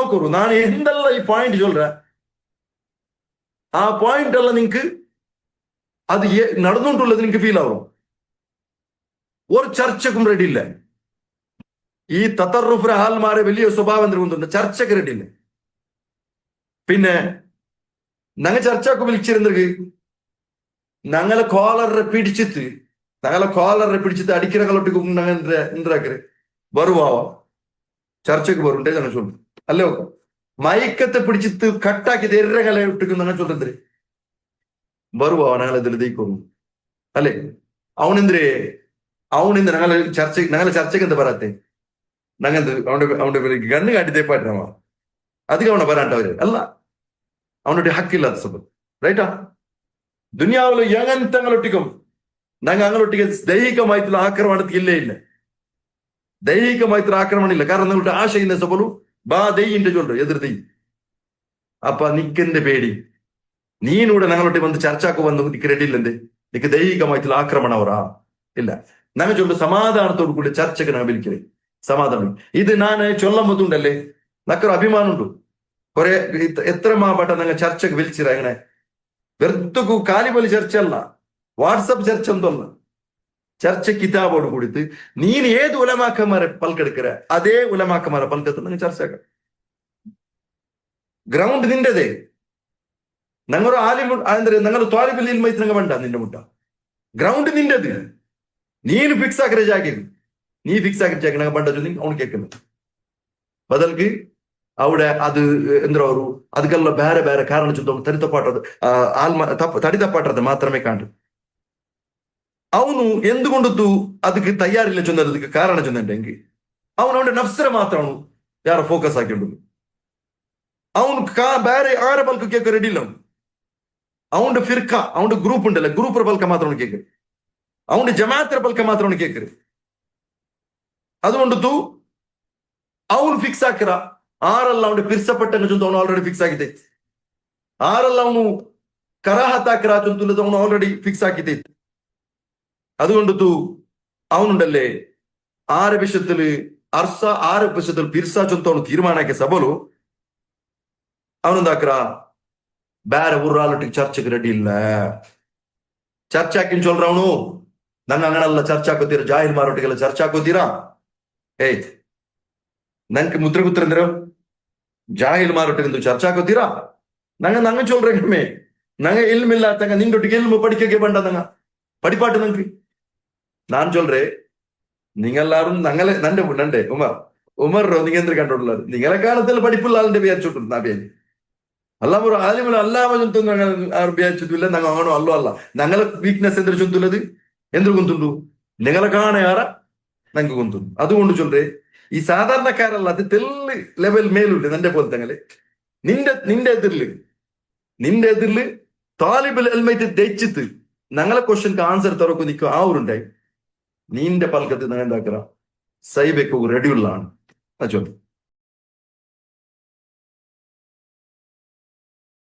നോക്കൂ ഞാൻ എന്തെല്ലാം ഈ പോയിന്റ് ചൊല്ല ആ പോയിന്റ് എല്ലാം നിങ്ങക്ക് അത് നടന്നുകൊണ്ടുള്ളത് നിങ്ങക്ക് ഫീൽ ആവും. ഒരു ചർച്ചക്കും റെഡി ഇല്ല. ഈ തത്തറുഫിന്റെ ആൾമാരെ വലിയ സ്വഭാവം എന്തുകൊണ്ട് ചർച്ചക്ക് റെഡി ഇല്ല. പിന്നെ ഞങ്ങൾ ചർച്ചക്ക് വിളിച്ചിരുന്നത് ഞങ്ങളെ കോളറെ പിടിച്ചിട്ട് അടിக்கிறകളൊട്ടിക്ക് ഉണ്ടാക്കര് வருவாவா ചർച്ചക്ക് വരുണ്ടേ ഞങ്ങൾ ചൊല്ലു അല്ലോ. മയക്കത്തെ പിടിച്ചിട്ട് കട്ടാക്കി എരകളെ ഇട്ടിക്കും ഞങ്ങൾ ചൊല്ലുന്നത് வருவாவா ഞങ്ങൾ ഇതിൽ ദീക്കൊള്ളു അല്ലേ. അവനെന്തിരെ ഞങ്ങളെ ചർച്ചയ്ക്ക് എന്താ പറയാത്തെ ഞങ്ങൾ അവന്റെ കണ്ണ് കാട്ടി തേപ്പായിട്ടാവാ അധികം അവനെ പറയാണ്ടവര് അല്ല. അവനൊട്ട് ഹക്കില്ലാത്ത സ്വന്തം റൈറ്റാ. ദുനിയാവില് എങ്ങനത്തെ ഞങ്ങളൊട്ടിക്കും ഞങ്ങളൊട്ടിക്ക് ദൈഹികമായിട്ടുള്ള ആക്രമണത്തിൽ ഇല്ലേ ഇല്ല. ദൈഹികമായിട്ടുള്ള ആക്രമണം ഇല്ല. കാരണം നിങ്ങളുടെ ആശയിന്ന സബലു ബാ ദൈന്റെ ചൊല്ലു എതിർ ദൈ. അപ്പൊ നിക്കെന്റെ പേടി നീനൂടെ ഞങ്ങളൊട്ടി വന്ന് ചർച്ചക്ക് വന്ന് നിക്ക് റെഡിയില്ലെന്തേ നിക്ക് ദൈഹികമായിട്ടുള്ള ആക്രമണം അവറാ ഇല്ല. ഞങ്ങൾ ചൊല്ലു സമാധാനത്തോടു കൂടി ചർച്ചക്ക് ഞങ്ങൾ വിളിക്കേ സമാധാനം. ഇത് ഞാൻ ചൊല്ലുമ്പോണ്ടല്ലേ നക്കൊരു അഭിമാനമുണ്ട്. കുറെ എത്ര മാപട്ട ഞങ്ങൾ ചർച്ചക്ക് വിളിച്ചിര എങ്ങനെ വെറുത്തുക്കു കാലിപൊലി ചർച്ച അല്ല, വാട്സപ്പ് ചർച്ച ഒന്നല്ല. ചർച്ച കിതാബോട് കൂടിത്ത് നീന് ഏത് ഉലമാക്കന്മാരെ പൽക്കെടുക്കര അതേ ഉലമാക്കന്മാരെ പൽക്കത്ത് നിങ്ങൾ ചർച്ചക്ക. ഗ്രൗണ്ട് നിന്റെതേ. ഞങ്ങളൊരു ഞങ്ങൾ ത്വാലിബിൽ ഇൽമൈത്ത് നിങ്ങൾ വേണ്ട നിന്റെ മുട്ട ഗ്രൗണ്ട് നിന്റെത്. നീನು ಫಿಕ್ಸ್ ಆಗಿರೋ ಜಾಗ ನೀ ಫಿಕ್ಸ್ ಆಗಿರೋ ಜಾಗ ನಂಗೆ ಬಂಡ ಜೊತೆ ಅವ್ನು ಕೇಳ್ಕೊಂಡು ಬದಲ್ಗೆ അവിടെ അത് എന്താ ಅವರು ಅದಕ್ಕೆಲ್ಲ ಬೇರೆ ಬೇರೆ ಕಾರಣ ಚುತ್ತ ತಡಿತಪಾಟದ ತಡಿತಪಾಟದ ಮಾತ್ರಮೇ ಕಾಣು. ಅವನು ಎಂದುಕೊಂಡದ್ದು ಅದಕ್ಕೆ ತಯಾರಿಲ್ಲ ಚೊಂದಕ್ಕೆ ಕಾರಣ ಚೊಂದಂಗೆ ಅವನು ಅವನ ನಫ್ಸರ ಮಾತ್ರ ಅವನು ಯಾರ ಫೋಕಸ್ ಹಾಕೊಂಡು ಅವನು ಬೇರೆ ಆರ ಬಲ್ಕ ಕೇಕ ರೆಡಿ ಇಲ್ಲ. ಅವನ ಫಿರ್ಕ ಅವನ ಗ್ರೂಪ್ ಉಂಟಲ್ಲ ಗ್ರೂಪರ ಬಲ್ಕ ಮಾತ್ರ ಅವನು ಕೇಕ್ರಿ. അവന്റെ ജമാഅത്തിന്റെ പൽക്ക മാത്രമാണ് കേക്കരുത്. അതുകൊണ്ടു അവൻ ഫിക്സ് ആക്കിറ ആറല്ല അവന്റെ പിരിസപ്പെട്ട അവನು ಆಲ್ರೆಡಿ ಫಿಕ್ಸ್ ಆಗಿದೆ. ആറല്ല ಅವನು കറാഹത്ത് ആക്കിറ ചൊല്ലുന്നത് അവನು ಆಲ್ರೆಡಿ ഫിക്സ് ആക്കിದೆ. അതുകൊണ്ടു അവനുണ്ടല്ലേ ആറ് വിഷയത്തില് ആറ് വിഷയത്തിൽ പിരിസ ചൊന്ത ಅವನು ತೀರ್ಮಾನಕ್ಕೆ ಸಬಲು ಅವನೊಂದಾಕ್ರ ಬೇರೆ ಊರಾಲೊಟ್ಟಿಗೆ ಚರ್ಚೆಗೆ ರೆಡಿ ಇಲ್ಲ. ಚರ್ಚೆ ಹಾಕಿನ ಚೊಲ್ರವನು ನಂಗೆ ಅಂಗನಲ್ಲ ಚರ್ಚೆ ಹಾಕೋತೀರ ಜಾಹಿಲ್ ಮಾರೋಟಿಗೆಲ್ಲ ಚರ್ಚೆ ಹಾಕೋತೀರಾ ಏಯ್ ನಂಗೆ ಮುದ್ರೆ ಗೊತ್ತಿರಂದ್ರ ಜಾಹಿಲ್ ಮಾರೋಟಿಗೆ ಚರ್ಚೆ ಹಾಕೋತೀರಾ ನಂಗೆ ಚೊಲ್ರೆ ಕಡಿಮೆ ನಂಗೆ ಇಲ್ಮಿಲ್ಲ ತಂಗ ನಿಂದೊಟ್ಟಿಗೆ ಇಲ್ಮು പഠിക്കൊക്കെ വേണ്ട ನಂಗ പഠിപ്പാട്ട് ನಂಗೆ ഞാൻ ചൊല്ലേ നിങ്ങളെല്ലാരും ഞങ്ങളെ നന്റെ ഉമർ നിങ്ങൾ എന്ത് കണ്ടോട്ടുള്ളത് നിങ്ങളെ കാലത്തിൽ പഠിപ്പുള്ള ആളിന്റെ വിചാരിച്ചോട്ടുണ്ട് നാ പേര് അല്ലാ ഒരു ആലിമുള്ള അല്ലാമ ചൊന്തു ഞങ്ങൾ വിചാരിച്ചിട്ടില്ല ഞങ്ങൾ അങ്ങനോ അല്ലോ അല്ല ഞങ്ങളെ വീക്ക്നെസ് എന്തൊരു ചൊന്തുള്ളത് എന്തൊരു കൊന്തുണ്ടു നിങ്ങളെ കാണാറ ഞങ്ങൾക്ക് കൊന്തുണ്ട്. അതുകൊണ്ട് ചൊല്ലേ ഈ സാധാരണക്കാരല്ല അത് തെല്ല് ലെവൽ മേലുണ്ട് നിന്റെ പോലെ തങ്ങള് നിന്റെ എതിരില് താലിബിൽ എൽമൈറ്റ് ദയിച്ചിട്ട് ഞങ്ങളെ ക്വസ്റ്റ്യൻക്ക് ആൻസർ തറക്കു നിൽക്കും ആ ഊരുണ്ടായി നിന്റെ പൽക്കത്ത് ഞാൻ എന്താക്കറ സൈബെക്കു റെഡിയുള്ളതാണ് ചൊല്ലു.